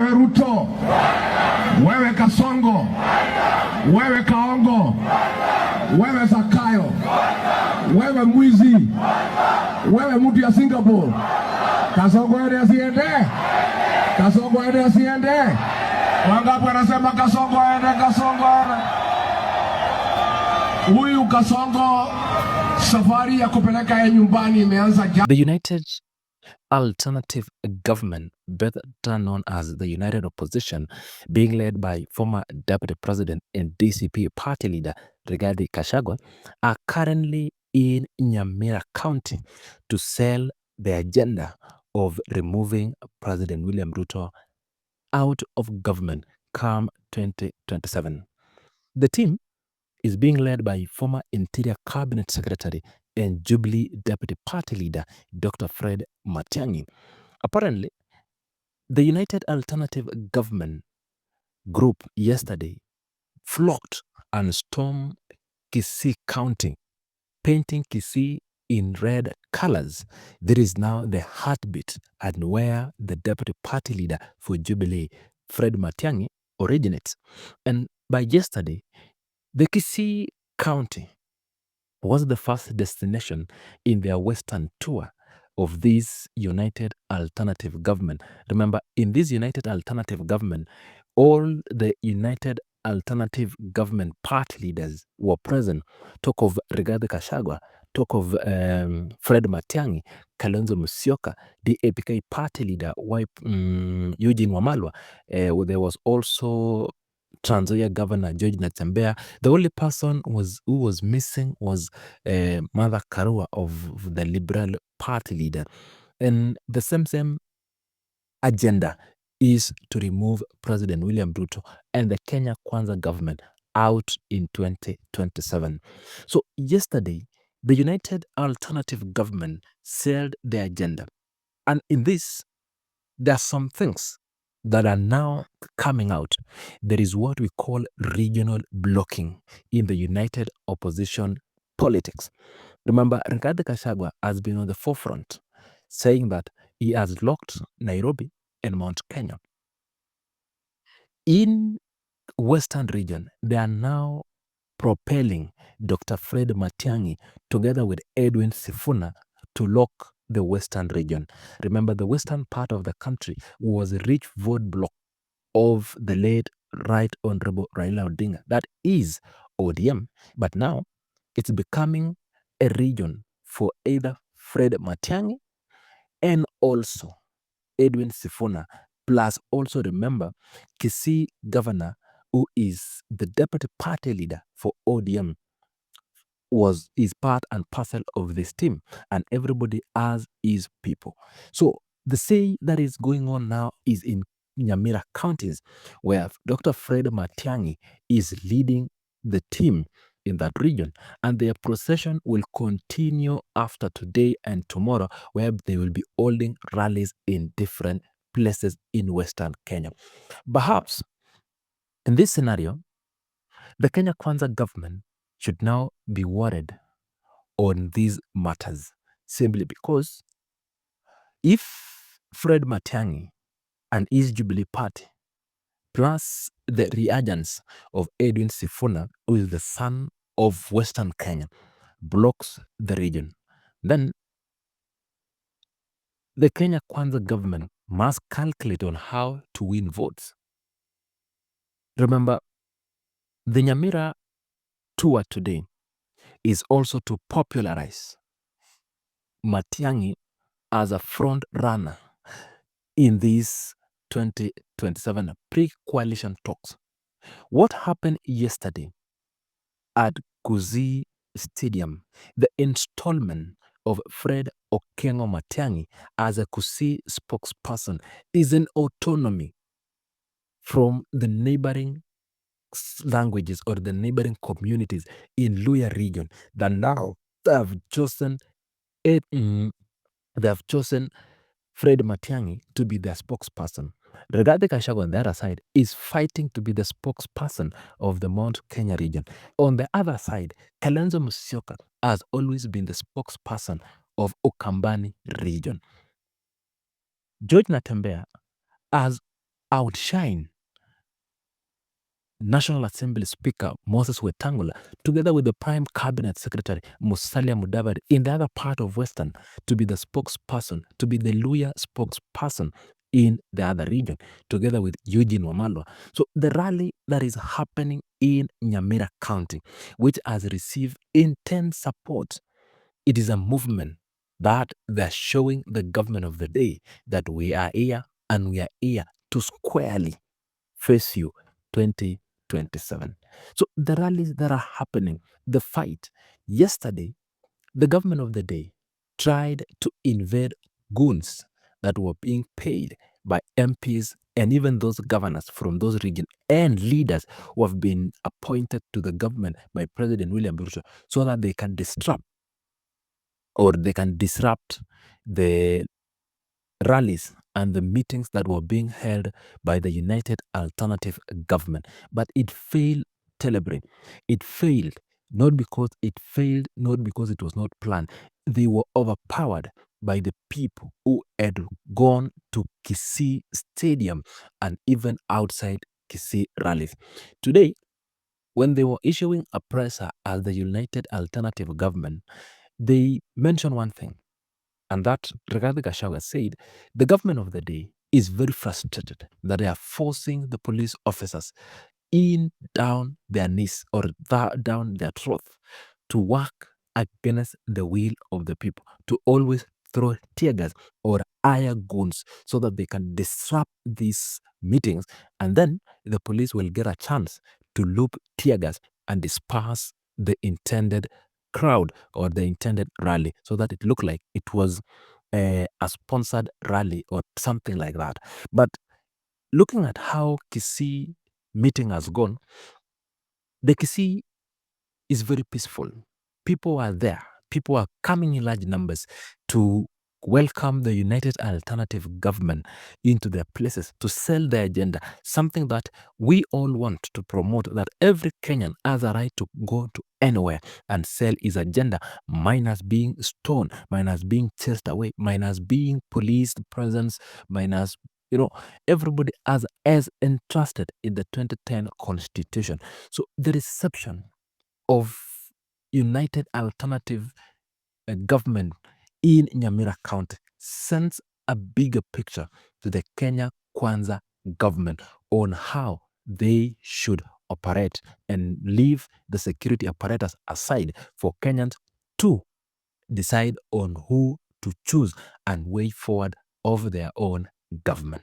Ruto, wewe Kasongo, wewe Kaongo, wewe Zakayo, wewe mwizi, wewe mtu ya Singapore. Kasongo aende asiende? Kasongo aende asiende? Wangapi wanasema Kasongo aende, Kasongo aende? Huyu Kasongo safari ya kupeleka ya nyumbani imeanza jana. The United Alternative Government, better known as the United Opposition, being led by former Deputy President and DCP party leader Rigathi Gachagua, are currently in Nyamira County to sell the agenda of removing President William Ruto out of government come 2027. The team is being led by former Interior Cabinet Secretary and Jubilee Deputy Party Leader Dr. Fred Matiangi. Apparently, the United Alternative Government group yesterday flocked and stormed Kisii County, painting Kisii in red colors. There is now the heartbeat and where the Deputy Party Leader for Jubilee, Fred Matiangi, originates. And by yesterday, the Kisii County was the first destination in their Western tour of this United Alternative Government. Remember, in this United Alternative Government, all the United Alternative Government party leaders were present. Talk of Rigathi Gachagua, talk of Fred Matiangi, Kalonzo Musyoka, the APK party leader, Eugene Wamalwa. There was also Trans Nzoia Governor George Natembeya. The only person who was missing was Martha Karua of the Liberal Party leader. And the same agenda is to remove President William Ruto and the Kenya Kwanza government out in 2027. So yesterday, the United Alternative Government sailed the agenda. And in this, there are some things that are now coming out. There is what we call regional blocking in the United Opposition politics. Remember, Rigathi Gachagua has been on the forefront saying that he has locked Nairobi and Mount Kenya. In Western region, they are now propelling Dr. Fred Matiangi together with Edwin Sifuna to lock the Western region. Remember, the western part of the country was a rich vote block of the late Right Honorable Raila Odinga. That is ODM, but now it's becoming a region for either Fred Matiangi and also Edwin Sifuna, plus also remember Kisii Governor, who is the deputy party leader for ODM, is part and parcel of this team, and everybody has his people. So the say that is going on now is in Nyamira counties, where Dr. Fred Matiangi is leading the team in that region, and their procession will continue after today and tomorrow, where they will be holding rallies in different places in Western Kenya. Perhaps in this scenario, the Kenya Kwanza government should now be worried on these matters, simply because if Fred Matiangi and his Jubilee Party, plus the reagents of Edwin Sifuna, who is the son of Western Kenya, blocks the region, then the Kenya Kwanza government must calculate on how to win votes. Remember, the Nyamira tour today is also to popularize Matiangi as a front runner in these 2027 pre-coalition talks. What happened yesterday at Kisii Stadium, the installment of Fred Okengo Matiangi as a Kisii spokesperson, is an autonomy from the neighboring languages or the neighboring communities in Luya region that now have chosen Fred Matiangi to be their spokesperson. Rigathi Gachagua on the other side is fighting to be the spokesperson of the Mount Kenya region. On the other side, Kalonzo Musyoka has always been the spokesperson of Ukambani region. George Natembeya has outshine National Assembly Speaker Moses Wetangula, together with the Prime Cabinet Secretary Musalia Mudavadi, in the other part of Western, to be the spokesperson, to be the Luya spokesperson in the other region, together with Eugene Wamalwa. So the rally that is happening in Nyamira County, which has received intense support, it is a movement that they're showing the government of the day that we are here and we are here to squarely face you 2027. So the rallies that are happening, the fight. Yesterday, the government of the day tried to invade goons that were being paid by MPs and even those governors from those regions and leaders who have been appointed to the government by President William Ruto so that they can disrupt the rallies and the meetings that were being held by the United Alternative Government. But it failed terribly. It failed not because it was not planned. They were overpowered by the people who had gone to Kisii Stadium and even outside Kisii rallies. Today, when they were issuing a presser as the United Alternative Government, they mentioned one thing. And that Rigathi Gachagua said, the government of the day is very frustrated that they are forcing the police officers in down their knees or down their throat to work against the will of the people, to always throw tear gas or hire guns so that they can disrupt these meetings, and then the police will get a chance to loop tear gas and disperse the intended crowd or the intended rally so that it looked like it was a sponsored rally or something like that. But looking at how Kisii meeting has gone, the Kisii is very peaceful. People are there. People are coming in large numbers to welcome the United Alternative Government into their places to sell their agenda, something that we all want to promote, that every Kenyan has a right to go to anywhere and sell his agenda, minus being stoned, minus being chased away, minus being police presence, minus, everybody as entrusted in the 2010 Constitution. So the reception of United Alternative Government in Nyamira County sends a bigger picture to the Kenya Kwanza government on how they should operate and leave the security apparatus aside for Kenyans to decide on who to choose and way forward of their own government.